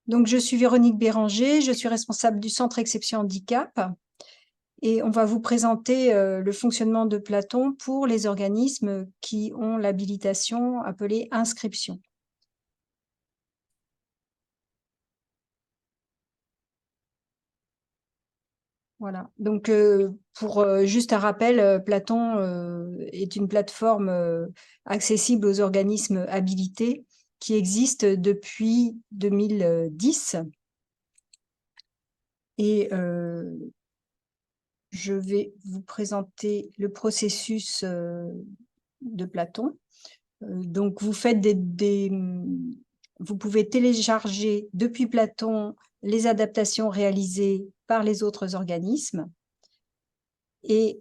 Donc, je suis Véronique Béranger, je suis responsable du Centre Exception Handicap et on va vous présenter le fonctionnement de Platon pour les organismes qui ont l'habilitation appelée inscription. Voilà. Donc, pour juste un rappel, Platon est une plateforme accessible aux organismes habilités qui existe depuis 2010. Et je vais vous présenter le processus de Platon. Donc, vous faites vous pouvez télécharger depuis Platon les adaptations réalisées par les autres organismes. Et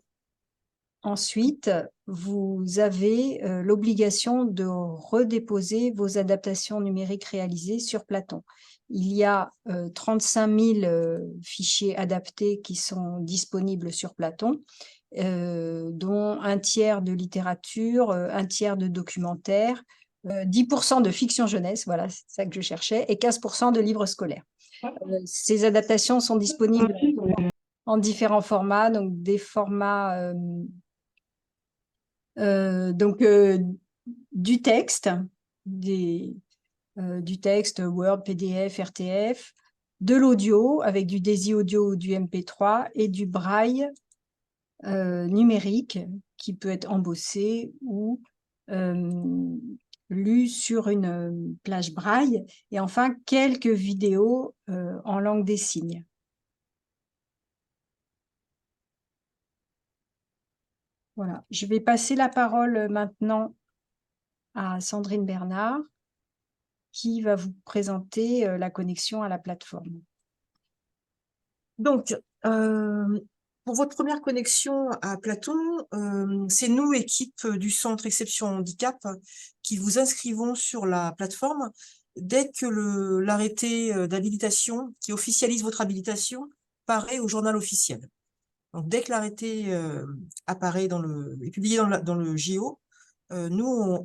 ensuite, vous avez l'obligation de redéposer vos adaptations numériques réalisées sur Platon. Il y a 35 000 fichiers adaptés qui sont disponibles sur Platon, dont un tiers de littérature, un tiers de documentaire, 10% de fiction jeunesse, voilà, c'est ça que je cherchais, et 15% de livres scolaires. Ces adaptations sont disponibles en différents formats, donc des formats du texte, du texte Word, PDF, RTF, de l'audio avec du DAISY audio ou du MP3 et du braille numérique qui peut être embossé ou lu sur une plage braille, et enfin quelques vidéos en langue des signes. Voilà, je vais passer la parole maintenant à Sandrine Bernard qui va vous présenter la connexion à la plateforme. Donc, pour votre première connexion à Platon, c'est nous, équipe du Centre Exception Handicap, qui vous inscrivons sur la plateforme dès que l'arrêté d'habilitation qui officialise votre habilitation paraît au journal officiel. Donc, dès que l'arrêté apparaît est publié dans le JO, nous,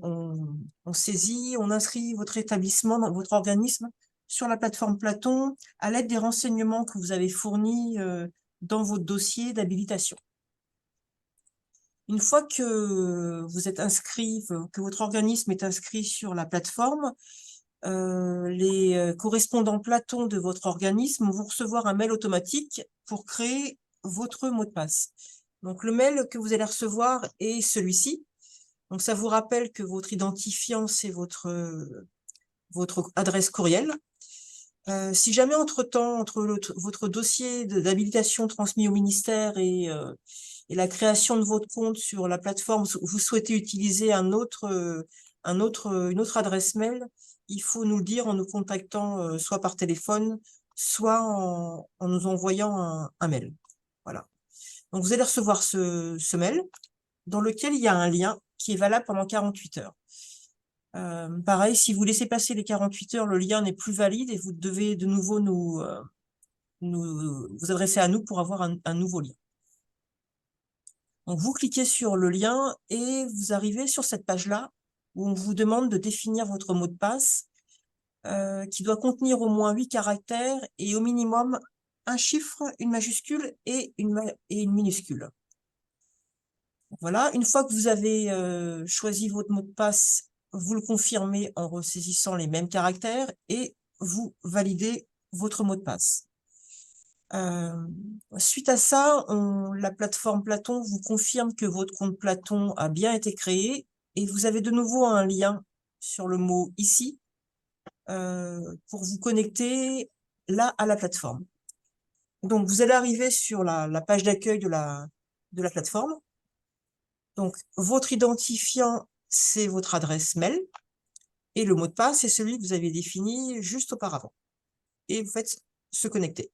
on saisit, on inscrit votre établissement, votre organisme sur la plateforme Platon à l'aide des renseignements que vous avez fournis dans votre dossier d'habilitation. Une fois que vous êtes inscrit, que votre organisme est inscrit sur la plateforme, les correspondants Platon de votre organisme vont recevoir un mail automatique pour créer votre mot de passe. Donc, le mail que vous allez recevoir est celui-ci. Donc, ça vous rappelle que votre identifiant, c'est votre adresse courriel. Si jamais, entre-temps, votre dossier d'habilitation transmis au ministère et la création de votre compte sur la plateforme, vous souhaitez utiliser une autre adresse mail, il faut nous le dire en nous contactant soit par téléphone, soit en nous envoyant un mail. Voilà. Donc, vous allez recevoir ce mail dans lequel il y a un lien qui est valable pendant 48 heures. Pareil, si vous laissez passer les 48 heures, le lien n'est plus valide et vous devez de nouveau vous adresser à nous pour avoir un nouveau lien. Donc, vous cliquez sur le lien et vous arrivez sur cette page-là où on vous demande de définir votre mot de passe qui doit contenir au moins 8 caractères et au minimum un chiffre, une majuscule et une minuscule. Voilà, une fois que vous avez choisi votre mot de passe, vous le confirmez en ressaisissant les mêmes caractères et vous validez votre mot de passe. Suite à ça, la plateforme Platon vous confirme que votre compte Platon a bien été créé et vous avez de nouveau un lien sur le mot « Ici » pour vous connecter là à la plateforme. Donc, vous allez arriver sur la page d'accueil de la plateforme. Donc, votre identifiant, c'est votre adresse mail et le mot de passe, c'est celui que vous avez défini juste auparavant. Et vous faites se connecter.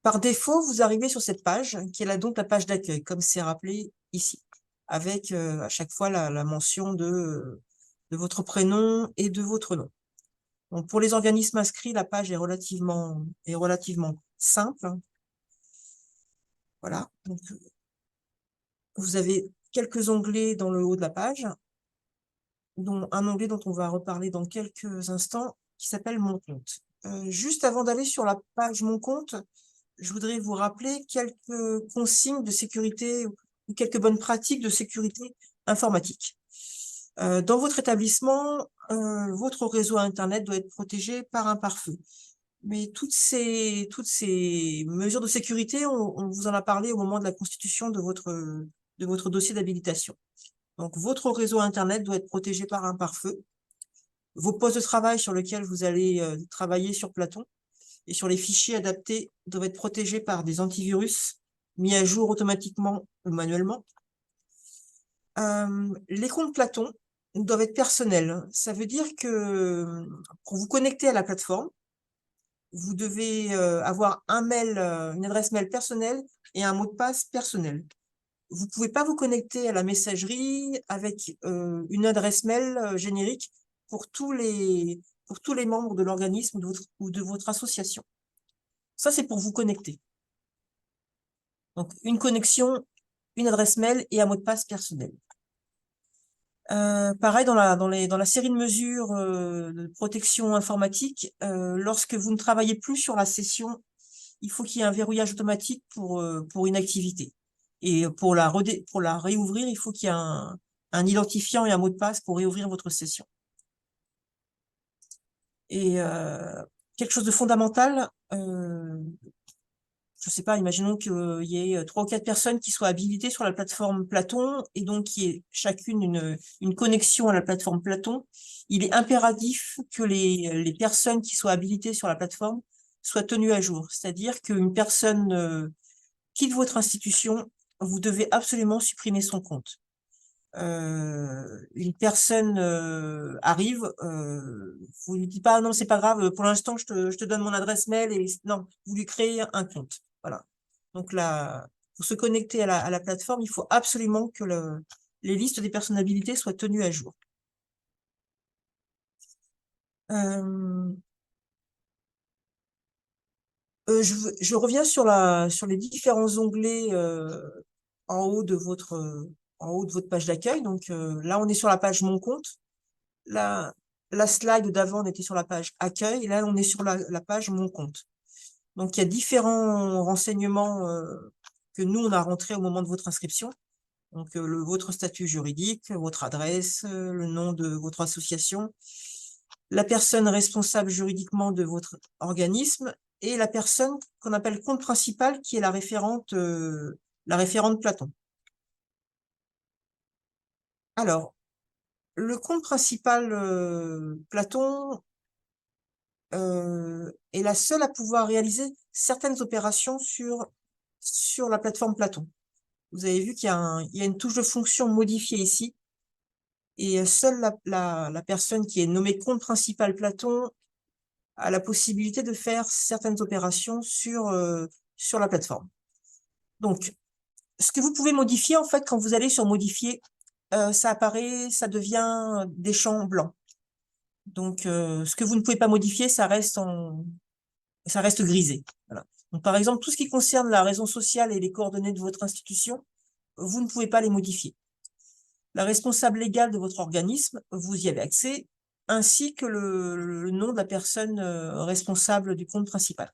Par défaut, vous arrivez sur cette page, qui est donc la page d'accueil, comme c'est rappelé ici, avec à chaque fois la mention de votre prénom et de votre nom. Donc, pour les organismes inscrits, la page est relativement simple. Voilà. Donc, vous avez quelques onglets dans le haut de la page. dont un onglet dont on va reparler dans quelques instants, qui s'appelle Mon compte. Juste avant d'aller sur la page Mon compte, je voudrais vous rappeler quelques consignes de sécurité ou quelques bonnes pratiques de sécurité informatique. Dans votre établissement, votre réseau Internet doit être protégé par un pare-feu. Mais toutes ces mesures de sécurité, on vous en a parlé au moment de la constitution de votre dossier d'habilitation. Donc, votre réseau Internet doit être protégé par un pare-feu. Vos postes de travail sur lesquels vous allez travailler sur Platon et sur les fichiers adaptés doivent être protégés par des antivirus mis à jour automatiquement ou manuellement. Les comptes Platon doivent être personnels. Ça veut dire que pour vous connecter à la plateforme, vous devez avoir une adresse mail personnelle et un mot de passe personnel. Vous ne pouvez pas vous connecter à la messagerie avec une adresse mail générique pour tous les membres de l'organisme ou de votre association. Ça, c'est pour vous connecter. Donc, une connexion, une adresse mail et un mot de passe personnel. Pareil, dans la série de mesures de protection informatique, lorsque vous ne travaillez plus sur la session, il faut qu'il y ait un verrouillage automatique pour une activité. Et pour la réouvrir, il faut qu'il y ait un identifiant et un mot de passe pour réouvrir votre session. Et quelque chose de fondamental, je sais pas, imaginons qu'il y ait 3 ou 4 personnes qui soient habilitées sur la plateforme Platon et donc qui aient chacune une connexion à la plateforme Platon. Il est impératif que les personnes qui soient habilitées sur la plateforme soient tenues à jour. C'est-à-dire qu'une personne quitte votre institution, vous devez absolument supprimer son compte. Une personne arrive, vous lui dites pas non, c'est pas grave, pour l'instant je te donne mon adresse mail et non, vous lui créez un compte. Voilà. Donc là, pour se connecter à la plateforme, il faut absolument que les listes des personnes habilitées soient tenues à jour. Je reviens sur les différents onglets en haut de votre page d'accueil. Donc là, on est sur la page Mon compte. La slide d'avant, on était sur la page Accueil. Et là, on est sur la page Mon compte. Donc, il y a différents renseignements que nous, on a rentrés au moment de votre inscription. Donc, votre statut juridique, votre adresse, le nom de votre association, la personne responsable juridiquement de votre organisme et la personne qu'on appelle compte principal, qui est la référente Platon. Alors, le compte principal Platon est la seule à pouvoir réaliser certaines opérations sur la plateforme Platon. Vous avez vu qu'il y a une touche de fonction modifiée ici, et seule la personne qui est nommée compte principal Platon a la possibilité de faire certaines opérations sur la plateforme. Donc, ce que vous pouvez modifier, en fait, quand vous allez sur modifier, ça devient des champs blancs. Donc, ce que vous ne pouvez pas modifier, ça reste grisé. Voilà. Donc, par exemple, tout ce qui concerne la raison sociale et les coordonnées de votre institution, vous ne pouvez pas les modifier. La responsable légale de votre organisme, vous y avez accès, ainsi que le nom de la personne responsable du compte principal.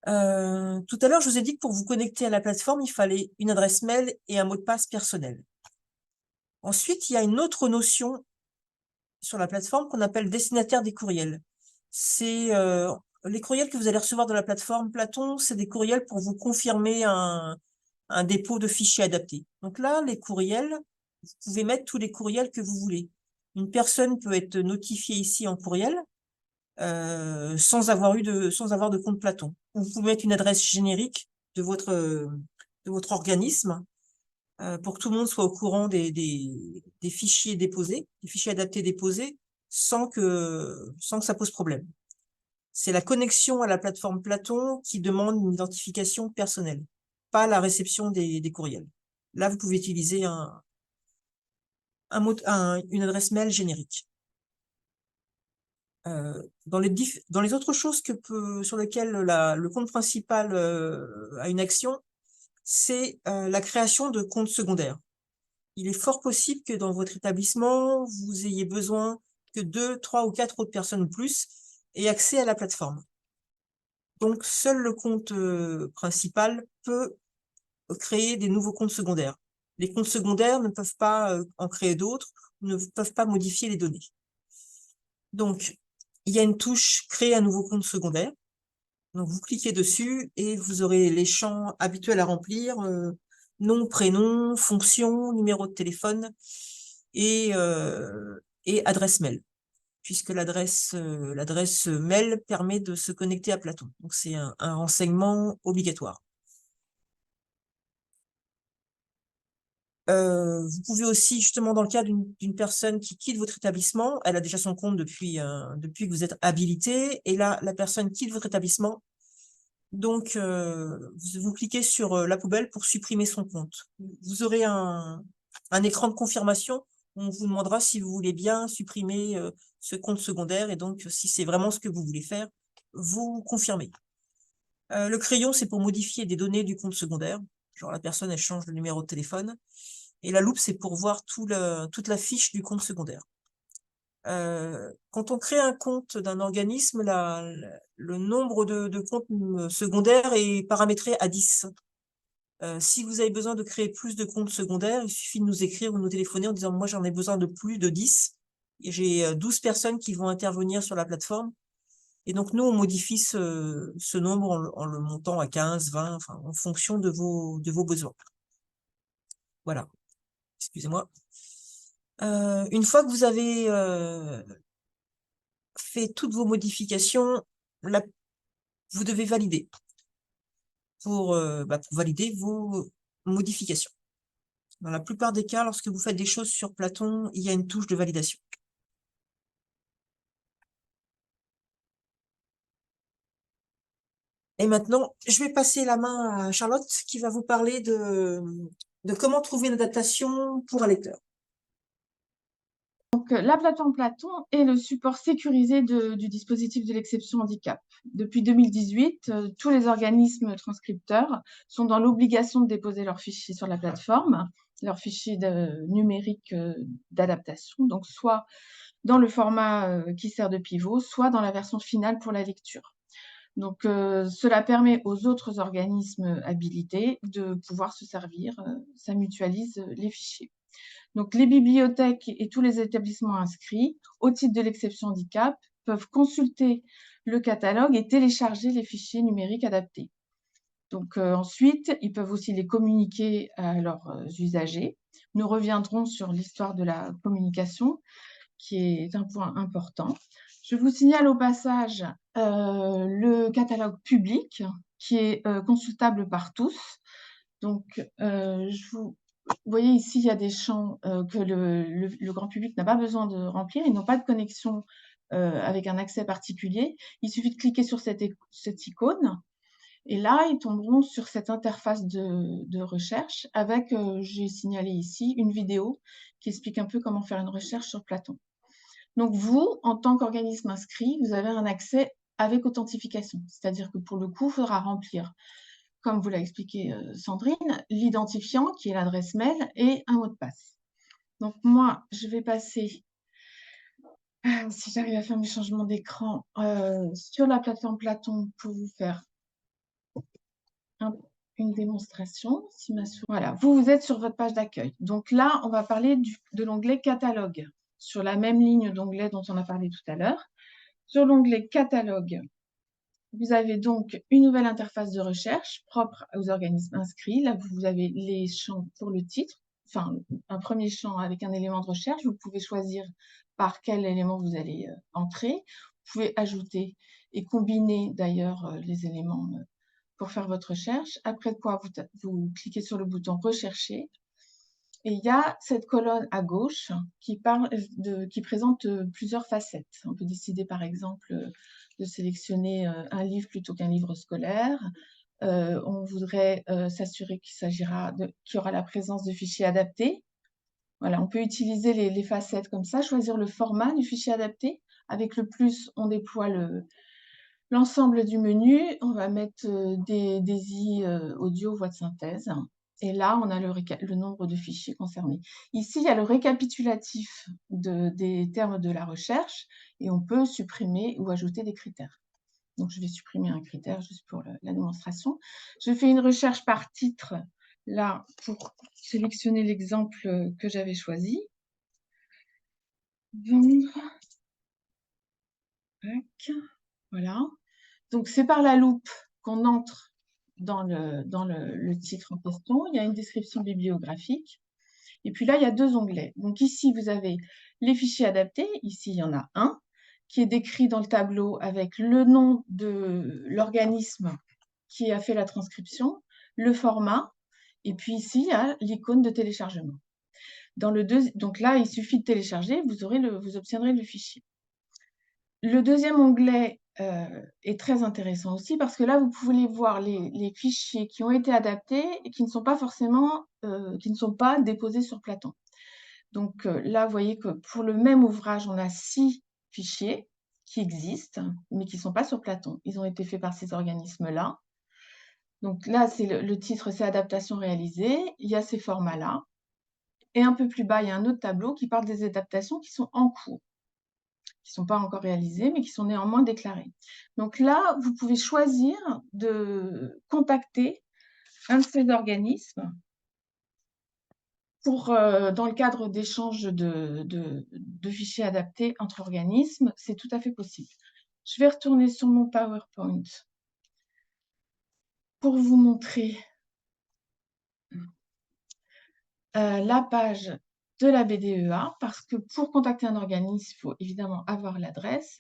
Tout à l'heure, je vous ai dit que pour vous connecter à la plateforme, il fallait une adresse mail et un mot de passe personnel. Ensuite, il y a une autre notion sur la plateforme qu'on appelle destinataire des courriels. C'est les courriels que vous allez recevoir de la plateforme Platon, c'est des courriels pour vous confirmer un dépôt de fichiers adapté. Donc là, les courriels, vous pouvez mettre tous les courriels que vous voulez. Une personne peut être notifiée ici en courriel sans avoir de compte Platon. Vous pouvez mettre une adresse générique de votre organisme pour que tout le monde soit au courant des fichiers déposés, des fichiers adaptés déposés, sans que ça pose problème. C'est la connexion à la plateforme Platon qui demande une identification personnelle, pas la réception des courriels. Là, vous pouvez utiliser une adresse mail générique. Dans les autres choses sur lesquelles le compte principal a une action, c'est la création de comptes secondaires. il est fort possible que dans votre établissement, vous ayez besoin que 2, 3 ou 4 autres personnes ou plus aient accès à la plateforme. Donc, seul le compte principal peut créer des nouveaux comptes secondaires. Les comptes secondaires ne peuvent pas en créer d'autres, ne peuvent pas modifier les données. Donc, il y a une touche « Créer un nouveau compte secondaire ». Donc, vous cliquez dessus et vous aurez les champs habituels à remplir, nom, prénom, fonction, numéro de téléphone et adresse mail, puisque l'adresse mail permet de se connecter à Platon. Donc, c'est un renseignement obligatoire. Vous pouvez aussi, justement, dans le cas d'une personne qui quitte votre établissement, elle a déjà son compte depuis que vous êtes habilité, et là, la personne quitte votre établissement, donc vous cliquez sur la poubelle pour supprimer son compte. Vous aurez un écran de confirmation où on vous demandera si vous voulez bien supprimer ce compte secondaire, et donc si c'est vraiment ce que vous voulez faire, vous confirmez. Le crayon, c'est pour modifier des données du compte secondaire, genre la personne, elle change le numéro de téléphone. Et la loupe, c'est pour voir toute la fiche du compte secondaire. Quand on crée un compte d'un organisme, le nombre de comptes secondaires est paramétré à 10. Si vous avez besoin de créer plus de comptes secondaires, il suffit de nous écrire ou de nous téléphoner en disant « moi j'en ai besoin de plus de 10 ». Et j'ai 12 personnes qui vont intervenir sur la plateforme. Et donc nous, on modifie ce nombre en le montant à 15, 20, enfin, en fonction de vos besoins. Voilà. Excusez-moi. Une fois que vous avez fait toutes vos modifications, vous devez valider pour valider vos modifications. Dans la plupart des cas, lorsque vous faites des choses sur Platon, il y a une touche de validation. Et maintenant, je vais passer la main à Charlotte qui va vous parler de comment trouver une adaptation pour un lecteur. Donc, la plateforme Platon est le support sécurisé du dispositif de l'exception handicap. Depuis 2018, tous les organismes transcripteurs sont dans l'obligation de déposer leurs fichiers sur la plateforme, leurs fichiers numériques d'adaptation, donc soit dans le format qui sert de pivot, soit dans la version finale pour la lecture. Donc, cela permet aux autres organismes habilités de pouvoir se servir, ça mutualise les fichiers. Donc, les bibliothèques et tous les établissements inscrits au titre de l'exception handicap peuvent consulter le catalogue et télécharger les fichiers numériques adaptés. Donc, ensuite, ils peuvent aussi les communiquer à leurs usagers. Nous reviendrons sur l'histoire de la communication, qui est un point important. Je vous signale au passage le catalogue public, qui est consultable par tous. Donc, vous voyez ici, il y a des champs que le grand public n'a pas besoin de remplir. Ils n'ont pas de connexion avec un accès particulier. Il suffit de cliquer sur cette icône. Et là, ils tomberont sur cette interface de recherche avec, j'ai signalé ici, une vidéo qui explique un peu comment faire une recherche sur Platon. Donc, vous, en tant qu'organisme inscrit, vous avez un accès avec authentification. C'est-à-dire que pour le coup, il faudra remplir, comme vous l'a expliqué Sandrine, l'identifiant qui est l'adresse mail et un mot de passe. Donc moi, je vais passer, si j'arrive à faire mes changements d'écran, sur la plateforme Platon pour vous faire une démonstration. Voilà, vous êtes sur votre page d'accueil. Donc là, on va parler de l'onglet catalogue, sur la même ligne d'onglet dont on a parlé tout à l'heure. Sur l'onglet catalogue, vous avez donc une nouvelle interface de recherche propre aux organismes inscrits. Là, vous avez les champs pour le titre, enfin, un premier champ avec un élément de recherche. Vous pouvez choisir par quel élément vous allez entrer. Vous pouvez ajouter et combiner d'ailleurs les éléments pour faire votre recherche. Après quoi, vous cliquez sur le bouton « Rechercher ». Et il y a cette colonne à gauche qui présente plusieurs facettes. On peut décider par exemple de sélectionner un livre plutôt qu'un livre scolaire. On voudrait s'assurer qu'il y aura la présence de fichiers adaptés. Voilà, on peut utiliser les facettes comme ça, choisir le format du fichier adapté. Avec le plus, on déploie l'ensemble du menu. On va mettre des i audio, voix de synthèse. Et là, on a le nombre de fichiers concernés. Ici, il y a le récapitulatif des termes de la recherche et on peut supprimer ou ajouter des critères. Donc, je vais supprimer un critère juste pour la démonstration. Je fais une recherche par titre, là, pour sélectionner l'exemple que j'avais choisi. Vendre. Tac. Voilà. Donc, c'est par la loupe qu'on entre dans le titre en question. Il y a une description bibliographique. Et puis là, il y a 2 onglets. Donc ici, vous avez les fichiers adaptés. Ici, il y en a un qui est décrit dans le tableau avec le nom de l'organisme qui a fait la transcription, le format, et puis ici, il y a l'icône de téléchargement. Donc là, il suffit de télécharger, vous obtiendrez le fichier. Le deuxième onglet est très intéressant aussi parce que là, vous pouvez voir les fichiers qui ont été adaptés et qui ne sont pas forcément, qui ne sont pas déposés sur Platon. Donc là, vous voyez que pour le même ouvrage, on a 6 fichiers qui existent, mais qui ne sont pas sur Platon. Ils ont été faits par ces organismes-là. Donc là, le titre, c'est adaptation réalisée. Il y a ces formats-là. Et un peu plus bas, il y a un autre tableau qui parle des adaptations qui sont en cours, qui ne sont pas encore réalisées, mais qui sont néanmoins déclarées. Donc là, vous pouvez choisir de contacter un de ces organismes dans le cadre d'échanges de fichiers adaptés entre organismes. C'est tout à fait possible. Je vais retourner sur mon PowerPoint pour vous montrer la page de la BDEA, parce que pour contacter un organisme, il faut évidemment avoir l'adresse.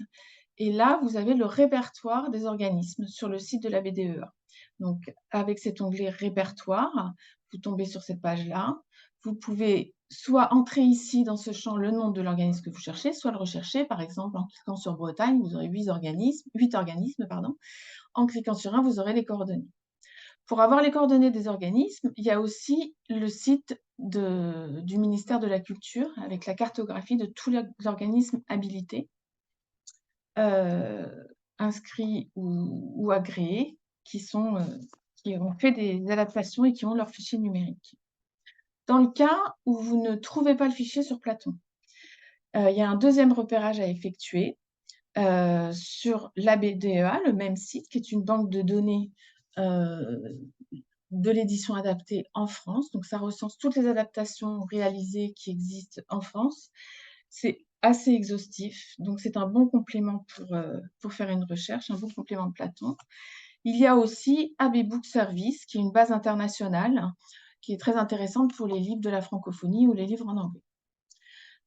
Et là, vous avez le répertoire des organismes sur le site de la BDEA. Donc, avec cet onglet répertoire, vous tombez sur cette page-là. Vous pouvez soit entrer ici dans ce champ le nom de l'organisme que vous cherchez, soit le rechercher. Par exemple, en cliquant sur Bretagne, vous aurez 8 organismes. En cliquant sur un, vous aurez les coordonnées. Pour avoir les coordonnées des organismes, il y a aussi le site du ministère de la Culture avec la cartographie de tous les organismes habilités, inscrits ou agréés, qui ont fait des adaptations et qui ont leur fichier numérique. Dans le cas où vous ne trouvez pas le fichier sur Platon, il y a un deuxième repérage à effectuer sur l'ABDEA, le même site, qui est une banque de données de l'édition adaptée en France. Donc, ça recense toutes les adaptations réalisées qui existent en France. C'est assez exhaustif, donc c'est un bon complément pour faire une recherche, un bon complément de Platon. Il y a aussi AB Book Service, qui est une base internationale, qui est très intéressante pour les livres de la francophonie ou les livres en anglais.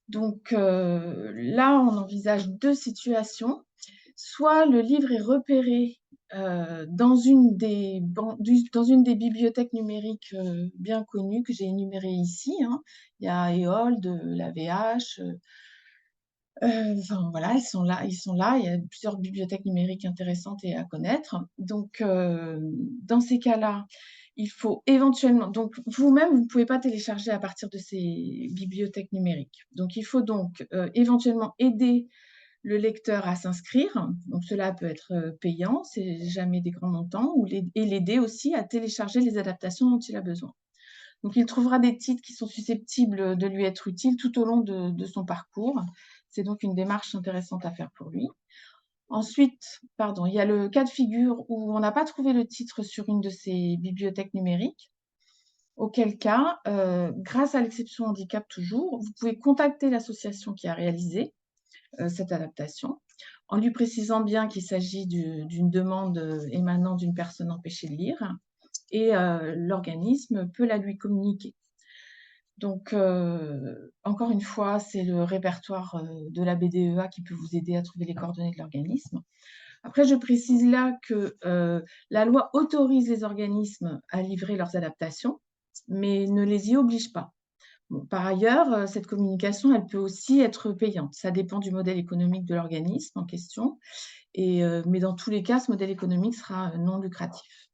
Donc là, on envisage 2 situations. Soit le livre est repéré dans une des bibliothèques numériques bien connues que j'ai énumérées ici. Hein. Il y a EOL, la VH. Enfin voilà, ils sont là. Il y a plusieurs bibliothèques numériques intéressantes et à connaître. Donc dans ces cas-là, il faut éventuellement, donc vous-même, vous ne pouvez pas télécharger à partir de ces bibliothèques numériques. Donc il faut donc éventuellement aider le lecteur à s'inscrire. Donc cela peut être payant, c'est jamais des grands montants, et l'aider aussi à télécharger les adaptations dont il a besoin. Donc il trouvera des titres qui sont susceptibles de lui être utiles tout au long de son parcours. C'est donc une démarche intéressante à faire pour lui. Ensuite, il y a le cas de figure où on n'a pas trouvé le titre sur une de ces bibliothèques numériques, auquel cas, grâce à l'exception handicap toujours, vous pouvez contacter l'association qui a réalisé cette adaptation, en lui précisant bien qu'il s'agit d'une demande émanant d'une personne empêchée de lire, et l'organisme peut la lui communiquer. Donc, encore une fois, c'est le répertoire de la BDEA qui peut vous aider à trouver les coordonnées de l'organisme. Après, je précise là que la loi autorise les organismes à livrer leurs adaptations, mais ne les y oblige pas. Bon, par ailleurs, cette communication, elle peut aussi être payante. Ça dépend du modèle économique de l'organisme en question, mais dans tous les cas, ce modèle économique sera non lucratif.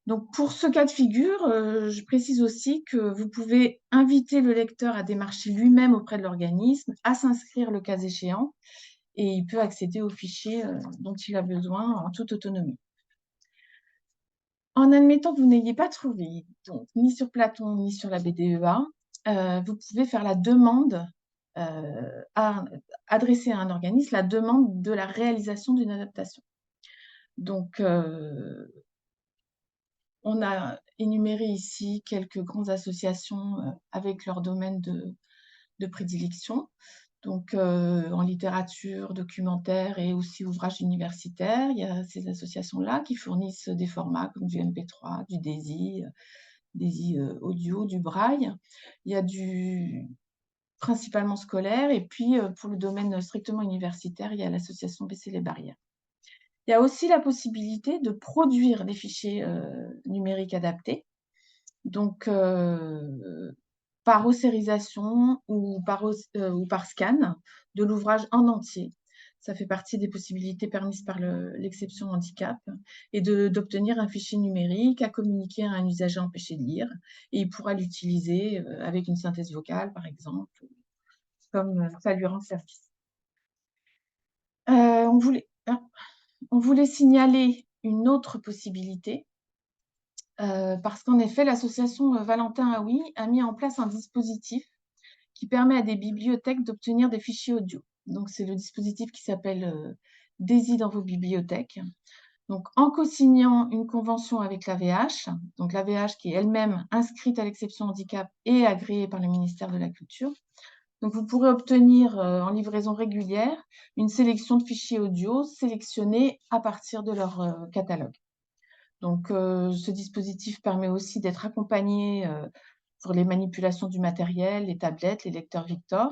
Donc, pour ce cas de figure, je précise aussi que vous pouvez inviter le lecteur à démarcher lui-même auprès de l'organisme, à s'inscrire le cas échéant, et il peut accéder aux fichiers dont il a besoin en toute autonomie. En admettant que vous n'ayez pas trouvé, donc, ni sur Platon ni sur la BDEA, vous pouvez faire la demande, adresser à un organisme la demande de la réalisation d'une adaptation. Donc, on a énuméré ici quelques grandes associations avec leur domaine de prédilection. Donc, en littérature, documentaire et aussi ouvrages universitaires, il y a ces associations-là qui fournissent des formats comme du MP3, du DAISY audio, du braille. Il y a du principalement scolaire et puis pour le domaine strictement universitaire, il y a l'association Baisser les barrières. Il y a aussi la possibilité de produire des fichiers numériques adaptés. Donc, par ossérisation ou par scan de l'ouvrage en entier. Ça fait partie des possibilités permises par l'exception handicap et d'obtenir un fichier numérique à communiquer à un usager empêché de lire. Et il pourra l'utiliser avec une synthèse vocale, par exemple, comme ça lui rend service. On voulait signaler une autre possibilité parce qu'en effet, l'association Valentin Aoui a mis en place un dispositif qui permet à des bibliothèques d'obtenir des fichiers audio. Donc, c'est le dispositif qui s'appelle DAISY dans vos bibliothèques. Donc, en co-signant une convention avec l'AVH, donc l'AVH qui est elle-même inscrite à l'exception handicap et agréée par le ministère de la Culture, donc vous pourrez obtenir en livraison régulière une sélection de fichiers audio sélectionnés à partir de leur catalogue. Donc, ce dispositif permet aussi d'être accompagné pour les manipulations du matériel, les tablettes, les lecteurs Victor,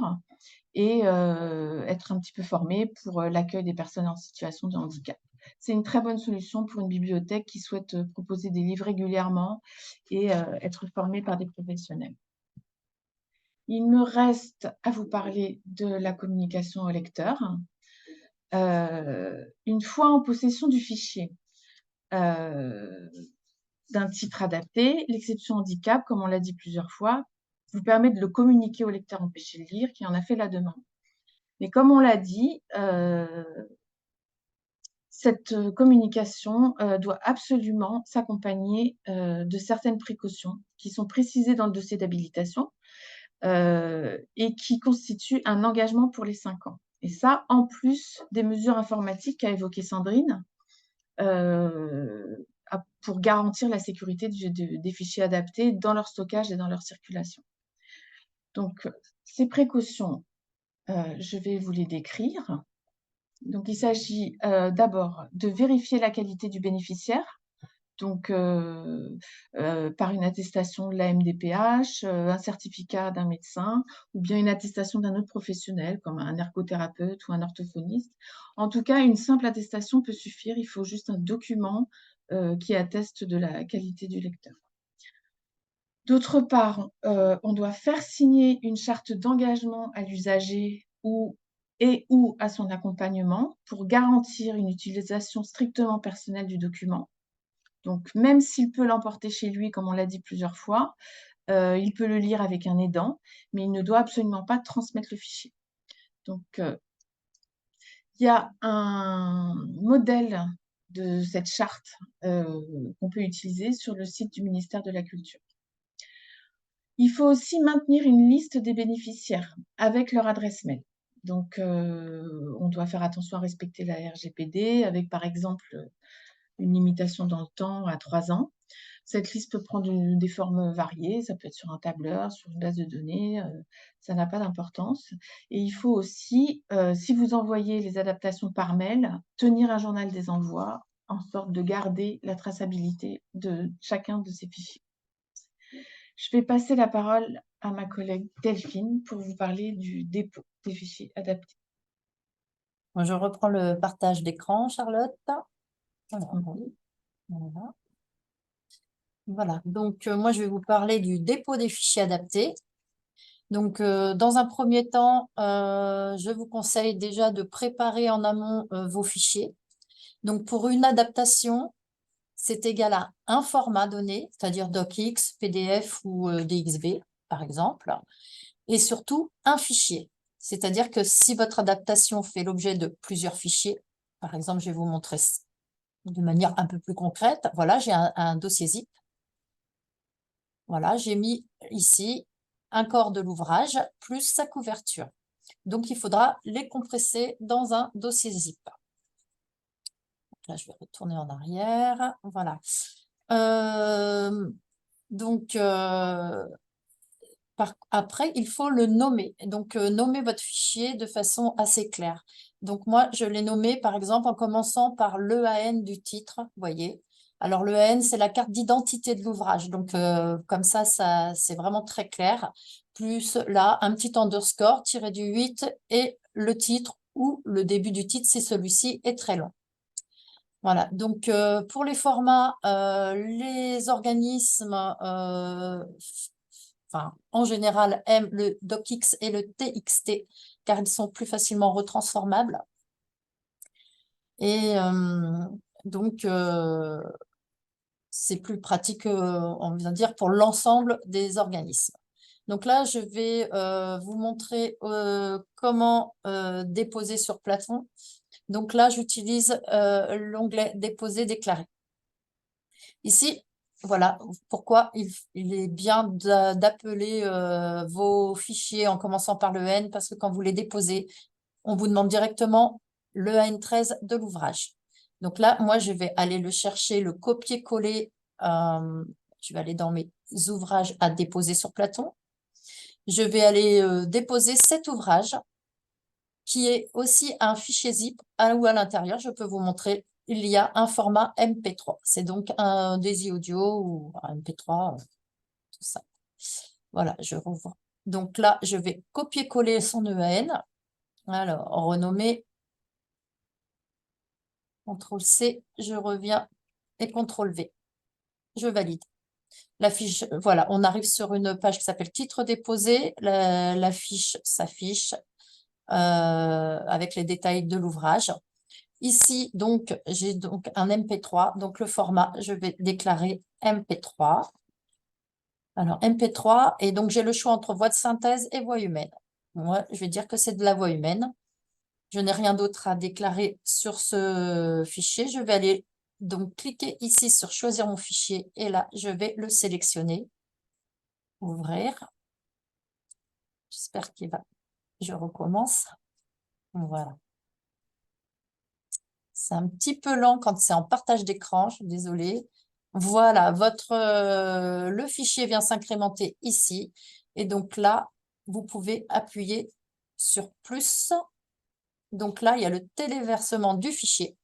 et être un petit peu formé pour l'accueil des personnes en situation de handicap. C'est une très bonne solution pour une bibliothèque qui souhaite proposer des livres régulièrement et être formée par des professionnels. Il me reste à vous parler de la communication au lecteur. Une fois en possession du fichier, d'un titre adapté, l'exception handicap, comme on l'a dit plusieurs fois, vous permet de le communiquer au lecteur empêché de lire qui en a fait la demande. Mais comme on l'a dit, cette communication doit absolument s'accompagner de certaines précautions qui sont précisées dans le dossier d'habilitation et qui constituent un engagement pour les 5 ans. Et ça, en plus des mesures informatiques qu'a évoquées Sandrine, pour garantir la sécurité des fichiers adaptés dans leur stockage et dans leur circulation. Donc, ces précautions, je vais vous les décrire. Donc, il s'agit d'abord de vérifier la qualité du bénéficiaire, donc par une attestation de la MDPH, un certificat d'un médecin ou bien une attestation d'un autre professionnel comme un ergothérapeute ou un orthophoniste. En tout cas, une simple attestation peut suffire, il faut juste un document qui atteste de la qualité du lecteur. D'autre part, on doit faire signer une charte d'engagement à l'usager ou à son accompagnement pour garantir une utilisation strictement personnelle du document. Donc, même s'il peut l'emporter chez lui, comme on l'a dit plusieurs fois, il peut le lire avec un aidant, mais il ne doit absolument pas transmettre le fichier. Donc, il y a un modèle de cette charte qu'on peut utiliser sur le site du ministère de la Culture. Il faut aussi maintenir une liste des bénéficiaires avec leur adresse mail. Donc, on doit faire attention à respecter la RGPD avec, par exemple, une limitation dans le temps à 3 ans. Cette liste peut prendre des formes variées, ça peut être sur un tableur, sur une base de données, ça n'a pas d'importance. Et il faut aussi, si vous envoyez les adaptations par mail, tenir un journal des envois en sorte de garder la traçabilité de chacun de ces fichiers. Je vais passer la parole à ma collègue Delphine pour vous parler du dépôt des fichiers adaptés. Je reprends le partage d'écran, Charlotte. Voilà. Donc, moi, je vais vous parler du dépôt des fichiers adaptés. Donc, dans un premier temps, je vous conseille déjà de préparer en amont vos fichiers. Donc, pour une adaptation, c'est égal à un format donné, c'est-à-dire DocX, PDF ou DXB, par exemple, et surtout un fichier. C'est-à-dire que si votre adaptation fait l'objet de plusieurs fichiers, par exemple, je vais vous montrer de manière un peu plus concrète. Voilà, j'ai un dossier zip. Voilà, j'ai mis ici un corps de l'ouvrage plus sa couverture. Donc, il faudra les compresser dans un dossier zip. Là, je vais retourner en arrière. Voilà. Donc, après, il faut le nommer. Donc, nommer votre fichier de façon assez claire. Donc, moi, je l'ai nommé, par exemple, en commençant par l'EAN du titre, vous voyez. Alors, l'EAN, c'est la carte d'identité de l'ouvrage. Donc, comme ça, c'est vraiment très clair. Plus là, un petit underscore, tiré du 8 et le titre ou le début du titre si celui-ci est très long. Voilà, donc pour les formats, les organismes, en général, aiment le docx et le txt car ils sont plus facilement retransformables. Et donc, c'est plus pratique, on vient dire, pour l'ensemble des organismes. Donc là, je vais vous montrer comment déposer sur Platon. Donc là, j'utilise l'onglet « Déposer, déclarer ». Ici, voilà pourquoi il est bien d'appeler vos fichiers en commençant par le N, parce que quand vous les déposez, on vous demande directement le AN13 de l'ouvrage. Donc là, moi, je vais aller le chercher, le copier-coller. Je vais aller dans mes ouvrages à déposer sur Platon. Je vais aller déposer cet ouvrage qui est aussi un fichier zip où à l'intérieur, je peux vous montrer, il y a un format MP3. C'est donc un DAISY audio ou un MP3, tout ça. Voilà, je revois. Donc là, je vais copier-coller son EAN. Alors, renommer. CTRL-C, je reviens et CTRL-V. Je valide. La fiche, voilà, on arrive sur une page qui s'appelle titre déposé. La fiche s'affiche avec les détails de l'ouvrage. Ici, donc, j'ai donc un MP3. Donc, le format, je vais déclarer MP3. Alors, MP3, et donc j'ai le choix entre voix de synthèse et voix humaine. Moi, je vais dire que c'est de la voix humaine. Je n'ai rien d'autre à déclarer sur ce fichier. Je vais aller donc cliquer ici sur choisir mon fichier et là, je vais le sélectionner. Ouvrir. J'espère qu'il va. Je recommence. Voilà. C'est un petit peu lent quand c'est en partage d'écran, je suis désolée. Voilà, le fichier vient s'incrémenter ici. Et donc là, vous pouvez appuyer sur plus. Donc là, il y a le téléversement du fichier.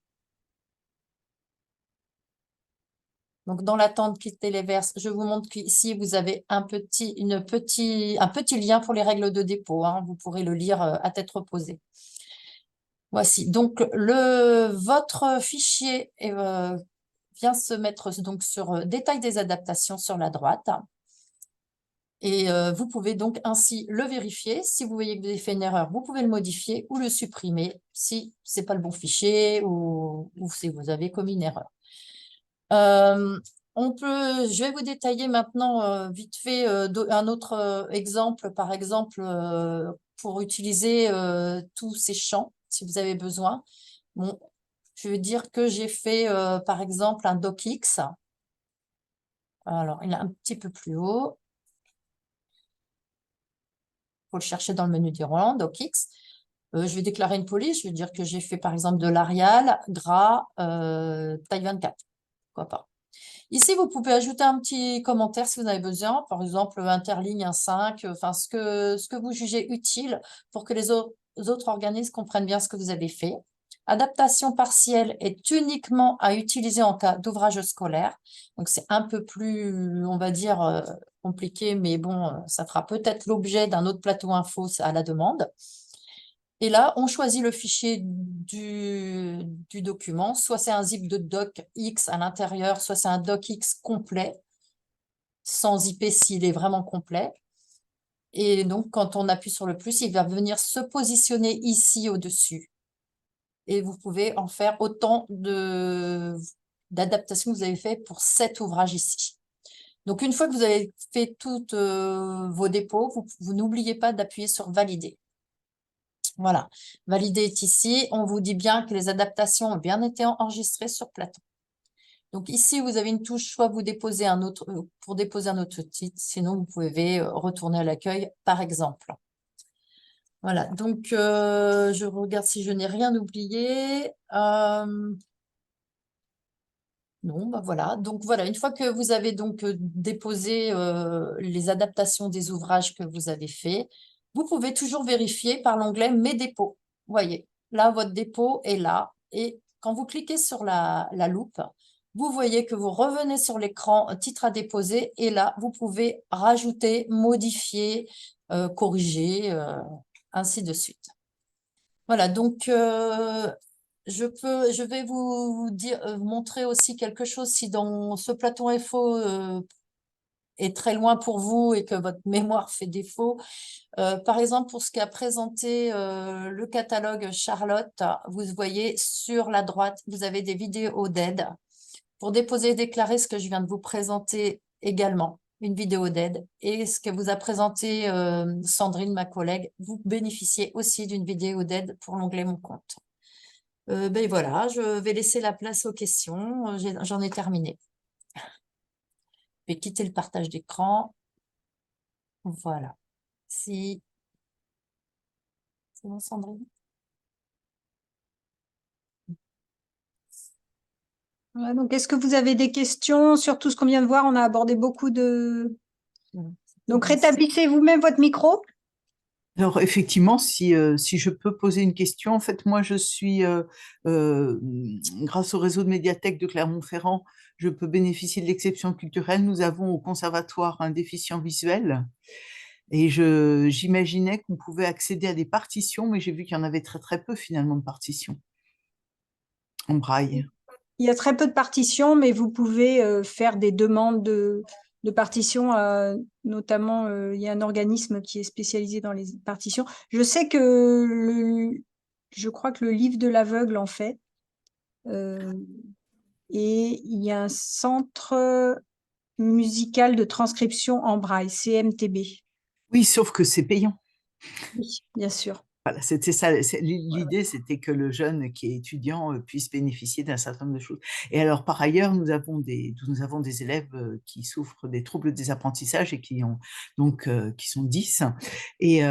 Donc dans l'attente qu'il téléverse, je vous montre qu'ici, vous avez un petit lien pour les règles de dépôt. Hein. Vous pourrez le lire à tête reposée. Voici, donc votre fichier vient se mettre donc sur détail des adaptations sur la droite. Et vous pouvez donc ainsi le vérifier. Si vous voyez que vous avez fait une erreur, vous pouvez le modifier ou le supprimer si ce n'est pas le bon fichier ou si vous avez commis une erreur. Je vais vous détailler maintenant vite fait un autre exemple, par exemple, pour utiliser tous ces champs, si vous avez besoin. Bon, je veux dire que j'ai fait, par exemple, un docx. Alors, il est un petit peu plus haut. Il faut le chercher dans le menu déroulant, docx. Je vais déclarer une police. Je vais dire que j'ai fait, par exemple, de l'Arial, gras, taille 24. Pourquoi pas. Ici, vous pouvez ajouter un petit commentaire si vous en avez besoin, par exemple interligne, un 5, enfin ce que vous jugez utile pour que les autres organismes comprennent bien ce que vous avez fait. Adaptation partielle est uniquement à utiliser en cas d'ouvrage scolaire. Donc, c'est un peu plus, on va dire, compliqué, mais bon, ça fera peut-être l'objet d'un autre plateau info à la demande. Et là, on choisit le fichier du document. Soit c'est un zip de docx à l'intérieur, soit c'est un docx complet, sans zipper s'il est vraiment complet. Et donc, quand on appuie sur le plus, il va venir se positionner ici au-dessus. Et vous pouvez en faire autant d'adaptations que vous avez fait pour cet ouvrage ici. Donc, une fois que vous avez fait tous vos dépôts, vous n'oubliez pas d'appuyer sur « Valider ». Voilà, valider est ici. On vous dit bien que les adaptations ont bien été enregistrées sur Platon. Donc ici, vous avez une touche, soit vous déposez un autre, pour déposer un autre titre, sinon vous pouvez retourner à l'accueil, par exemple. Voilà, donc je regarde si je n'ai rien oublié. Non, bah voilà. Donc voilà, une fois que vous avez donc déposé les adaptations des ouvrages que vous avez faits, vous pouvez toujours vérifier par l'onglet Mes dépôts. Vous voyez, là, votre dépôt est là. Et quand vous cliquez sur la loupe, vous voyez que vous revenez sur l'écran titre à déposer et là, vous pouvez rajouter, modifier, corriger, ainsi de suite. Voilà, donc je vais vous dire, montrer aussi quelque chose si dans ce plateau info est très loin pour vous et que votre mémoire fait défaut. Par exemple, pour ce qu'a présenté le catalogue Charlotte, vous voyez sur la droite, vous avez des vidéos d'aide pour déposer et déclarer ce que je viens de vous présenter également, une vidéo d'aide. Et ce que vous a présenté Sandrine, ma collègue, vous bénéficiez aussi d'une vidéo d'aide pour l'onglet Mon compte. Ben voilà, je vais laisser la place aux questions. J'en ai terminé. Je vais quitter le partage d'écran. Voilà. Si... C'est bon, Sandrine? Voilà, donc, est-ce que vous avez des questions sur tout ce qu'on vient de voir? On a abordé beaucoup de... Donc, rétablissez vous-même votre micro. Alors, effectivement, si je peux poser une question, en fait, moi, je suis, grâce au réseau de médiathèques de Clermont-Ferrand, je peux bénéficier de l'exception culturelle. Nous avons au conservatoire un déficient visuel et j'imaginais qu'on pouvait accéder à des partitions, mais j'ai vu qu'il y en avait très, très peu, finalement, de partitions en braille. Il y a très peu de partitions, mais vous pouvez faire des demandes de partitions. Notamment, il y a un organisme qui est spécialisé dans les partitions. Je sais que je crois que le livre de l'aveugle en fait. Et il y a un centre musical de transcription en braille, CMTB. Oui, sauf que c'est payant. Oui, bien sûr. Voilà, c'était ça. L'idée, c'était que le jeune qui est étudiant puisse bénéficier d'un certain nombre de choses. Et alors, par ailleurs, nous avons des élèves qui souffrent des troubles des apprentissages et qui sont 10. Et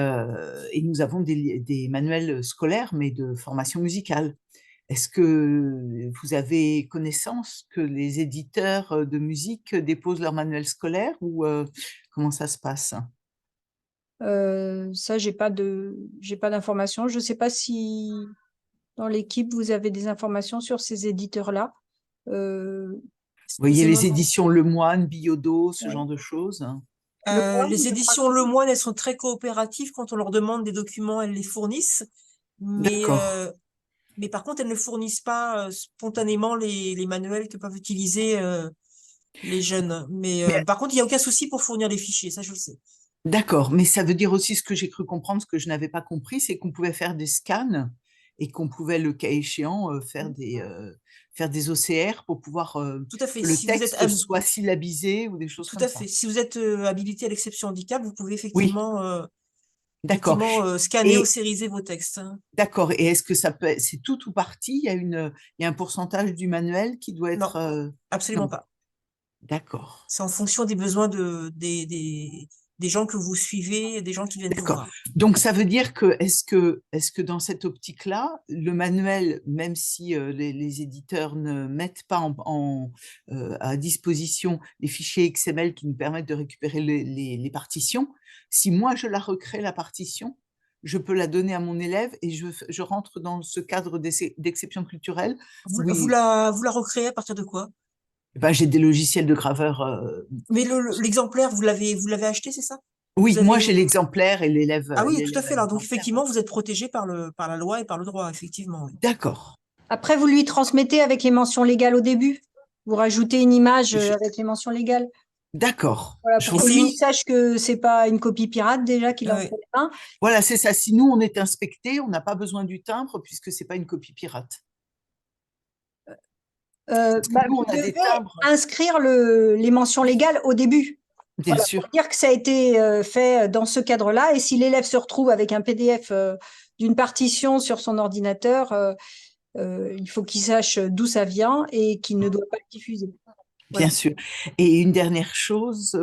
nous avons des manuels scolaires, mais de formation musicale. Est-ce que vous avez connaissance que les éditeurs de musique déposent leurs manuels scolaires ou comment ça se passe? Ça, j'ai pas d'informations. Je ne sais pas si dans l'équipe, vous avez des informations sur ces éditeurs-là. Vous voyez les éditions Le Moine, Biodo, ce genre de choses? Les éditions Le Moine, elles sont très coopératives. Quand on leur demande des documents, elles les fournissent. Mais par contre, elles ne fournissent pas spontanément les manuels que peuvent utiliser les jeunes. Mais par contre, il n'y a aucun souci pour fournir des fichiers, ça je le sais. D'accord, mais ça veut dire aussi ce que j'ai cru comprendre, ce que je n'avais pas compris, c'est qu'on pouvait faire des scans et qu'on pouvait, le cas échéant, faire des OCR pour pouvoir Tout à fait. que le texte soit syllabisé ou des choses Tout comme à ça. fait. Si vous êtes habilité à l'exception handicap, vous pouvez Oui, effectivement, d'accord. scanner ou sériser vos textes. D'accord. Et est-ce que c'est tout ou partie? Il y a un pourcentage du manuel qui doit Non, être… absolument non. pas. D'accord. C'est en fonction des besoins des gens que vous suivez, des gens qui viennent vous D'accord. voir. Donc, ça veut dire que, est-ce que dans cette optique-là, le manuel, même si les éditeurs ne mettent pas à disposition les fichiers XML qui nous permettent de récupérer les partitions, si moi je la recrée, la partition, je peux la donner à mon élève et je rentre dans ce cadre d'exception culturelle? Oui. Vous la recréez à partir de quoi? Ben, j'ai des logiciels de graveur. Mais l'exemplaire, vous l'avez acheté, c'est ça? Oui, Vous moi avez- j'ai l'exemplaire et l'élève. Ah oui, tout à l'élève fait. a Alors, donc, l'exemplaire. effectivement, vous êtes protégé par la loi et par le droit, effectivement. Oui. D'accord. Après, vous lui transmettez avec les mentions légales au début. Vous rajoutez une image avec les mentions légales. D'accord. Voilà, Je pour vois. que lui sache que c'est pas une copie pirate déjà qu'il a Oui. entre les mains. Voilà, c'est ça. Si nous, on est inspecté, on n'a pas besoin du timbre puisque ce n'est pas une copie pirate. Nous, nous, on vous a des devez timbres. inscrire les mentions légales au début. Bien Voilà, sûr. pour dire que ça a été fait dans ce cadre-là. Et si l'élève se retrouve avec un PDF d'une partition sur son ordinateur, il faut qu'il sache d'où ça vient et qu'il ne doit pas le diffuser. Bien Voilà. sûr. Et une dernière chose,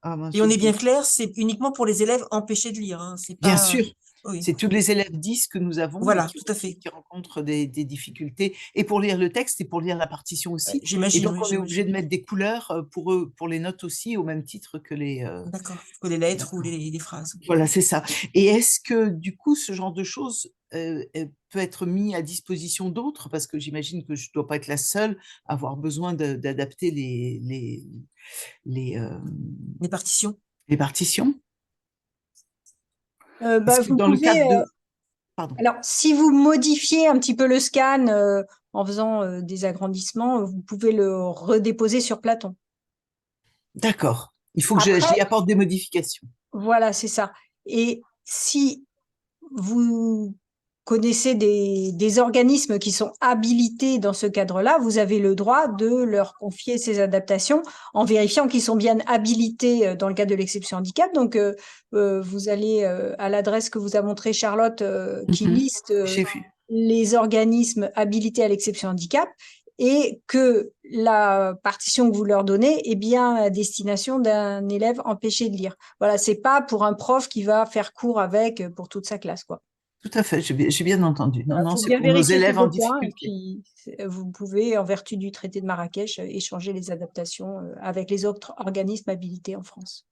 mince, Et on est bien j'oublie. clair, c'est uniquement pour les élèves empêchés de lire, hein. C'est Bien pas. sûr, Oui, c'est tous les élèves 10 que nous avons et voilà, tout à fait. qui rencontrent des difficultés, et pour lire le texte et pour lire la partition aussi. Et J'imagine, donc, oui, on est obligé j'imagine. de mettre des couleurs pour eux, pour les notes aussi, au même titre que les. D'accord. Que les lettres ou D'accord. les phrases. Ok. Voilà, c'est ça. Et est-ce que, du coup, ce genre de choses peut être mis à disposition d'autres? Parce que j'imagine que je ne dois pas être la seule à avoir besoin d'adapter les, Les partitions. les partitions. Est-ce que Vous dans le pouvez, cadre de. Pardon. alors, si vous modifiez un petit peu le scan en faisant des agrandissements, vous pouvez le redéposer sur Platon. D'accord. Il faut que Après, j'y apporte des modifications. voilà, c'est ça. Et si vous connaissez des organismes qui sont habilités dans ce cadre-là, vous avez le droit de leur confier ces adaptations en vérifiant qu'ils sont bien habilités dans le cadre de l'exception handicap. Donc, vous allez à l'adresse que vous a montrée Charlotte, qui Mhm. liste J'ai vu. les organismes habilités à l'exception handicap, et que la partition que vous leur donnez est bien à destination d'un élève empêché de lire. Voilà, c'est pas pour un prof qui va faire cours avec pour toute sa classe, quoi. Tout à fait, j'ai bien entendu. Non, Il non, faut c'est bien pour nos vérifier ces élèves en deux points, et difficulté. puis vous pouvez, en vertu du traité de Marrakech, échanger les adaptations avec les autres organismes habilités en France.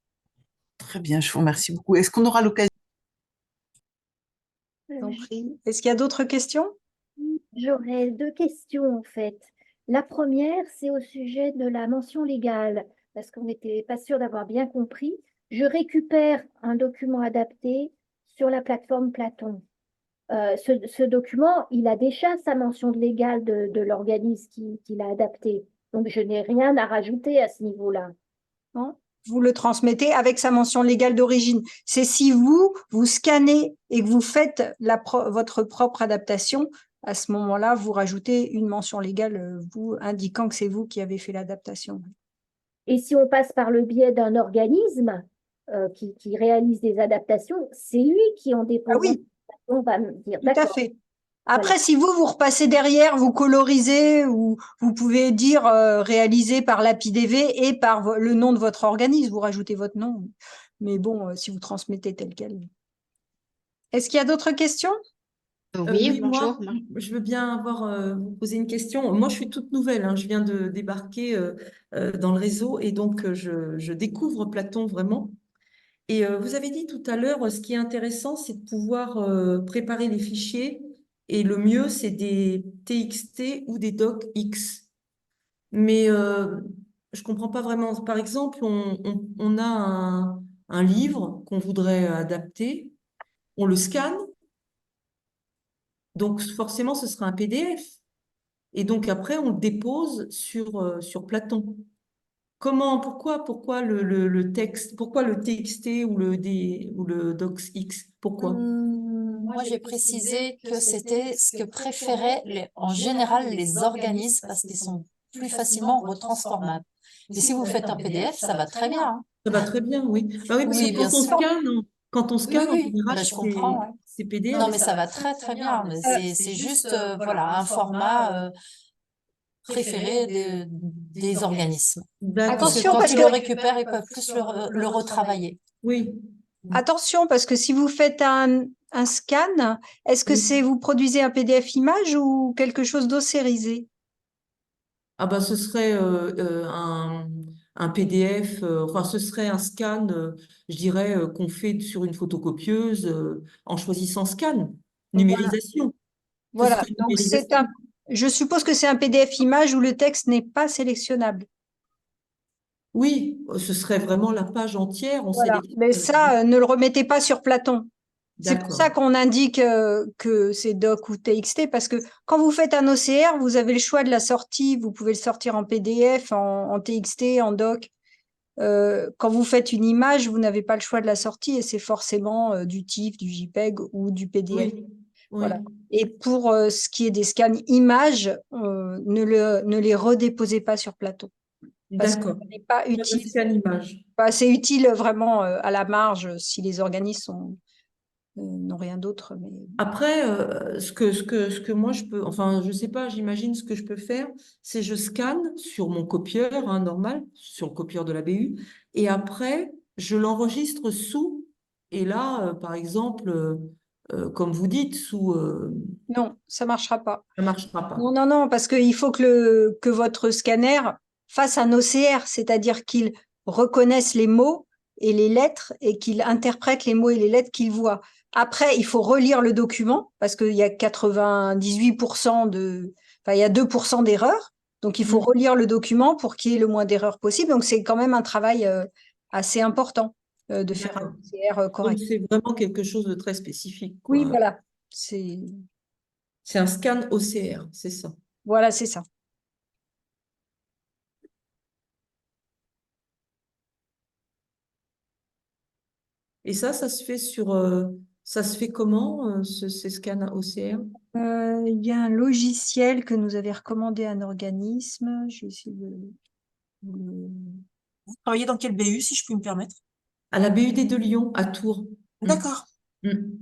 Très bien, je vous remercie beaucoup. Est-ce qu'on aura l'occasion? Je vous en prie. Est-ce qu'il y a d'autres questions? J'aurais deux questions en fait. La première, c'est au sujet de la mention légale, parce qu'on n'était pas sûr d'avoir bien compris. Je récupère un document adapté sur la plateforme Platon. Ce document, il a déjà sa mention légale de l'organisme qui l'a adapté. Donc, je n'ai rien à rajouter à ce niveau-là. Non, vous le transmettez avec sa mention légale d'origine. C'est si vous scannez et que vous faites votre propre adaptation, à ce moment-là, vous rajoutez une mention légale, vous indiquant que c'est vous qui avez fait l'adaptation. Et si on passe par le biais d'un organisme qui réalise des adaptations, c'est lui qui en Ah dépose. oui, On va me dire, tout à d'accord. fait. Après, Voilà. si vous repassez derrière, vous colorisez, ou vous pouvez dire réalisé par l'APIDV et par le nom de votre organisme, vous rajoutez votre nom. Mais bon, si vous transmettez tel quel. Est-ce qu'il y a d'autres questions? Oui, Moi, bonjour. je veux bien vous poser une question. Moi, je suis toute nouvelle, hein. Je viens de débarquer dans le réseau et donc je découvre Platon vraiment. Et vous avez dit tout à l'heure, ce qui est intéressant, c'est de pouvoir préparer les fichiers et le mieux, c'est des TXT ou des docx. Mais je comprends pas vraiment. Par exemple, on a un livre qu'on voudrait adapter, on le scanne, donc forcément, ce sera un PDF. Et donc après, on le dépose sur Platon. Pourquoi le texte, pourquoi le TXT ou le docx? Pourquoi? Moi, j'ai précisé que c'était ce que préféraient en général les organismes parce qu'ils sont plus facilement retransformables. Mais si vous faites un PDF, ça va très bien, hein. Ça va très bien, oui. Bah oui, parce Oui, que bien sûr. quand on Oui, scanne, en oui, général, bah, je comprends, ouais. c'est PDF. Non, mais ça va très, très bien. Mais c'est juste, voilà, un format préféré des organismes. D'accord. Parce que Attention, quand parce ils que le récupèrent, ils peuvent plus le retravailler. Oui, attention, parce que si vous faites un scan, est-ce que oui. vous produisez un PDF image ou quelque chose d'ossérisé? Ah bah ce serait un PDF, enfin ce serait un scan, je dirais, qu'on fait sur une photocopieuse en choisissant scan, Voilà. numérisation. Ce Voilà. serait une Donc numérisation. je suppose que c'est un PDF image où le texte n'est pas sélectionnable. Oui, ce serait vraiment la page entière, on Voilà. sélectionne. Mais ça, ne le remettez pas sur Platon. C'est pour ça D'accord. qu'on indique que c'est doc ou TXT, parce que quand vous faites un OCR, vous avez le choix de la sortie. Vous pouvez le sortir en PDF, en TXT, en doc. Quand vous faites une image, vous n'avez pas le choix de la sortie, et c'est forcément du TIFF, du JPEG ou du PDF. Oui, Voilà. oui. Et pour ce qui est des scans images, ne les redéposez pas sur Platon, parce que D'accord. ce n'est pas Pas de utile. scan image. Enfin, c'est utile vraiment à la marge si les organismes sont n'ont rien d'autre. Mais Après, ce que moi je peux, enfin, je sais pas, j'imagine ce que je peux faire, c'est je scanne sur mon copieur, hein, normal, sur le copieur de la BU, et après, je l'enregistre sous, et là, par exemple, comme vous dites, sous, non, ça marchera pas. ça marchera pas. Non, non, non, parce qu'il faut que votre scanner fasse un OCR, c'est-à-dire qu'il reconnaisse les mots et les lettres et qu'il interprète les mots et les lettres qu'il voit. Après, il faut relire le document parce qu'il y a 98% enfin, il y a 2% d'erreurs. Donc, il faut relire le document pour qu'il y ait le moins d'erreurs possible. Donc, c'est quand même un travail assez important de faire un D'accord. OCR Donc, correct. c'est vraiment quelque chose de très spécifique, Oui, quoi. voilà. C'est un scan OCR, c'est ça. Voilà, c'est ça. Et ça se fait ça se fait comment, ces scans OCR? Il y a un logiciel que nous avait recommandé un organisme. Je vais essayer de- Vous travaillez dans quel BU, si je puis me permettre? À la BUD de Lyon, à Tours. D'accord. Mm.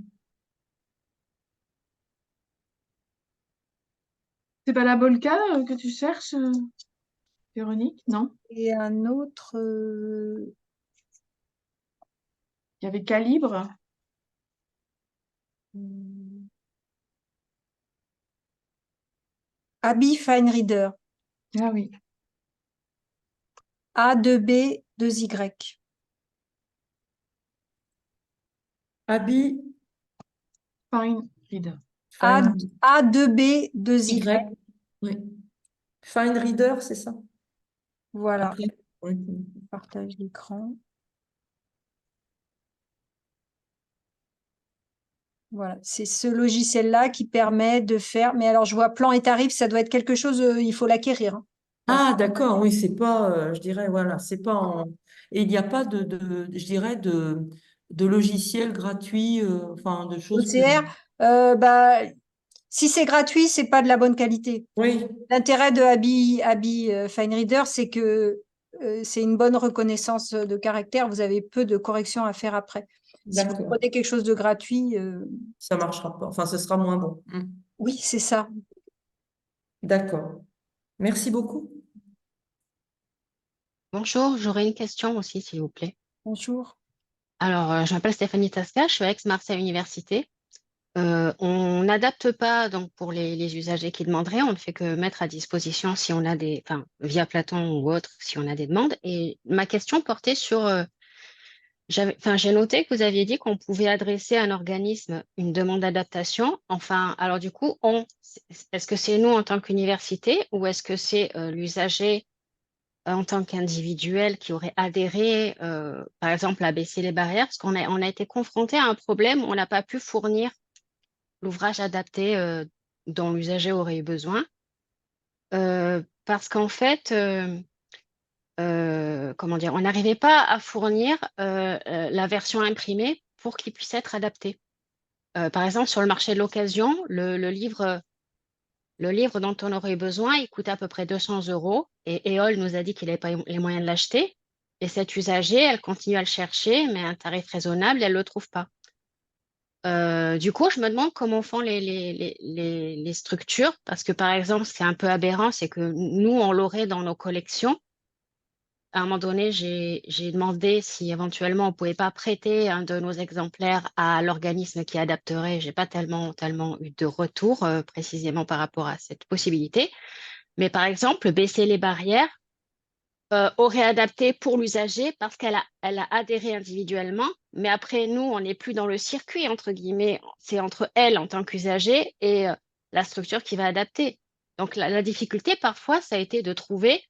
C'est pas la Bolca que tu cherches, Véronique? Non? Et un autre, Il y avait Calibre. Abi Fine Reader. Ah oui. A2B 2Y. Abi, Fine Reader. Fine A2B 2Y. Y. Oui. Fine Reader, c'est ça? Voilà. Après. Oui. Partage d'écran. Voilà, c'est ce logiciel-là qui permet de faire. Mais alors, je vois plan et tarif, ça doit être quelque chose, il faut l'acquérir, hein. Ah, d'accord, oui, c'est pas, je dirais, voilà, c'est pas en. Et il n'y a pas je dirais, de logiciel gratuit, enfin, de choses plus. OCR, bah, si c'est gratuit, c'est pas de la bonne qualité. Oui, L'intérêt de Abi Fine Reader, c'est que c'est une bonne reconnaissance de caractère. Vous avez peu de corrections à faire après. Si vous d'accord, prenez quelque chose de gratuit, ça marchera pas. Enfin, ce sera moins bon. oui, c'est ça. D'accord. Merci beaucoup. Bonjour, j'aurais une question aussi, s'il vous plaît. Bonjour. Alors, je m'appelle Stéphanie Tasca, je suis à Aix-Marseille Université. On n'adapte pas donc pour les usagers qui demanderaient, on ne fait que mettre à disposition si on a enfin, via Platon ou autre, si on a des demandes. Et ma question portait sur, j'ai noté que vous aviez dit qu'on pouvait adresser à un organisme une demande d'adaptation. Enfin, alors du coup, est-ce que c'est nous en tant qu'université ou est-ce que c'est l'usager en tant qu'individuel qui aurait adhéré, par exemple, à baisser les barrières, parce on a été confronté à un problème où on n'a pas pu fournir l'ouvrage adapté dont l'usager aurait eu besoin, parce qu'en fait, comment dire, on n'arrivait pas à fournir la version imprimée pour qu'il puisse être adapté. Par exemple, sur le marché de l'occasion, le livre dont on aurait eu besoin, il coûte à peu près 200 € et EOL nous a dit qu'il n'avait pas les moyens de l'acheter. Et cette usagée, elle continue à le chercher, mais à un tarif raisonnable, elle ne le trouve pas. Du coup, je me demande comment font les structures, parce que par exemple, ce qui est un peu aberrant, c'est que nous, on l'aurait dans nos collections. À un moment donné, j'ai demandé si éventuellement on ne pouvait pas prêter un de nos exemplaires à l'organisme qui adapterait. Je n'ai pas tellement eu de retour précisément par rapport à cette possibilité. Mais par exemple, baisser les barrières aurait adapté pour l'usager parce elle a adhéré individuellement. Mais après, nous, on n'est plus dans le circuit, entre guillemets. C'est entre elle en tant qu'usager et la structure qui va adapter. Donc la difficulté parfois, ça a été de trouver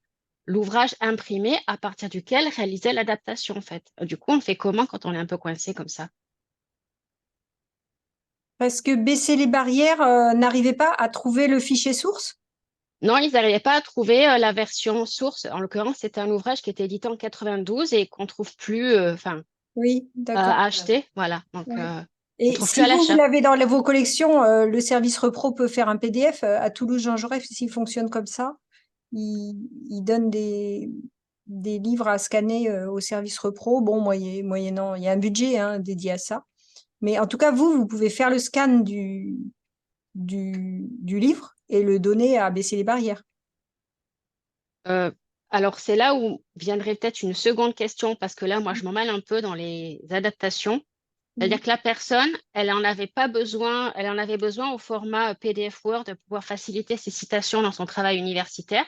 l'ouvrage imprimé à partir duquel réaliser l'adaptation, en fait. Du coup, on fait comment quand on est un peu coincé comme ça? Parce que baisser les barrières, n'arrivait pas à trouver le fichier source? Non, ils n'arrivaient pas à trouver la version source. En l'occurrence, c'était un ouvrage qui était édité en 92 et qu'on ne trouve plus Oui, d'accord. à acheter. Voilà, donc Ouais. on ne Et trouve plus si à vous l'achat. l'avez dans vos collections, le service repro peut faire un PDF. À Toulouse, Jean Jaurès, s'il fonctionne comme ça, il donne des livres à scanner au service repro. Bon, moyennant, il y a un budget, hein, dédié à ça. Mais en tout cas, vous pouvez faire le scan du livre et le donner à Baisser les barrières. Alors, c'est là où viendrait peut-être une seconde question, parce que là, moi, je m'en mêle un peu dans les adaptations. C'est-à-dire que la personne, elle en avait besoin au format PDF Word pour pouvoir faciliter ses citations dans son travail universitaire.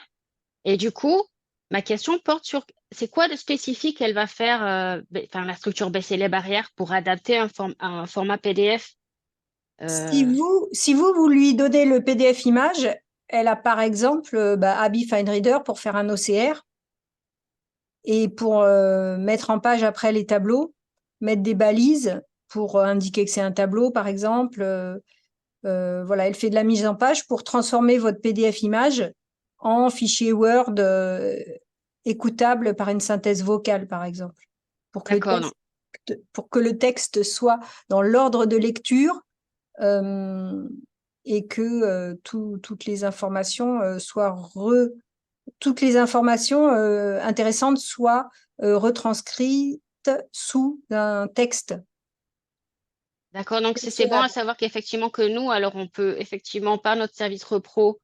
Et du coup, ma question porte sur c'est quoi de spécifique elle va faire, la structure Baisser les barrières pour adapter un format PDF. Si vous lui donnez le PDF image, elle a par exemple Abby FineReader pour faire un OCR et pour mettre en page après les tableaux, mettre des balises pour indiquer que c'est un tableau, par exemple. Voilà, elle fait de la mise en page pour transformer votre PDF image en fichier Word écoutable par une synthèse vocale, par exemple, pour que D'accord, non. le texte soit dans l'ordre de lecture et que toutes les informations intéressantes soient retranscrites sous un texte. D'accord, donc c'est bon à savoir qu'effectivement que nous, alors on peut effectivement par notre service repro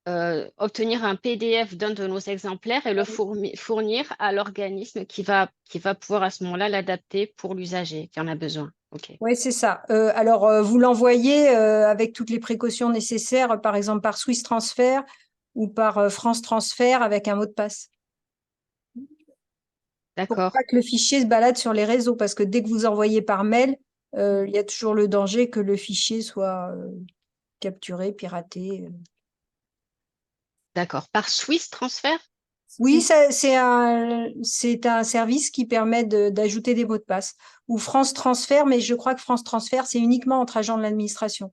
obtenir un PDF d'un de nos exemplaires et le fournir à l'organisme qui va pouvoir à ce moment-là l'adapter pour l'usager qui en a besoin. Ok. Oui, c'est ça. Alors, vous l'envoyez avec toutes les précautions nécessaires, par exemple par Swiss Transfer ou par France Transfer avec un mot de passe. Pour D'accord. pas que le fichier se balade sur les réseaux, parce que dès que vous envoyez par mail, il y a toujours le danger que le fichier soit capturé, piraté. D'accord. Par Swiss Transfer? Oui, c'est un service qui permet d'ajouter des mots de passe. Ou France Transfer, mais je crois que France Transfer, c'est uniquement entre agents de l'administration.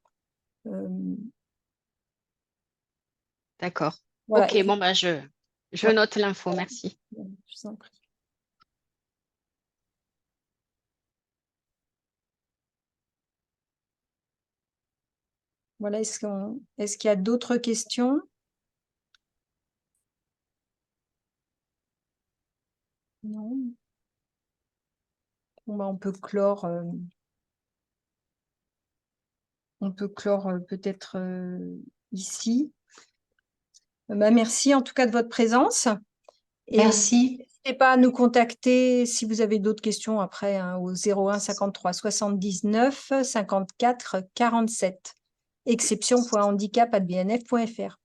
D'accord. Voilà. Ok, bon, bah, je note l'info, merci. Je vous en prie. Voilà, est-ce qu'il y a d'autres questions? Non. Bon, bah, on peut clore peut-être ici. Bah, merci en tout cas de votre présence. Et Merci. n'hésitez pas à nous contacter si vous avez d'autres questions après hein, au 01 53 79 54 47. Exception.handicap@bnf.fr.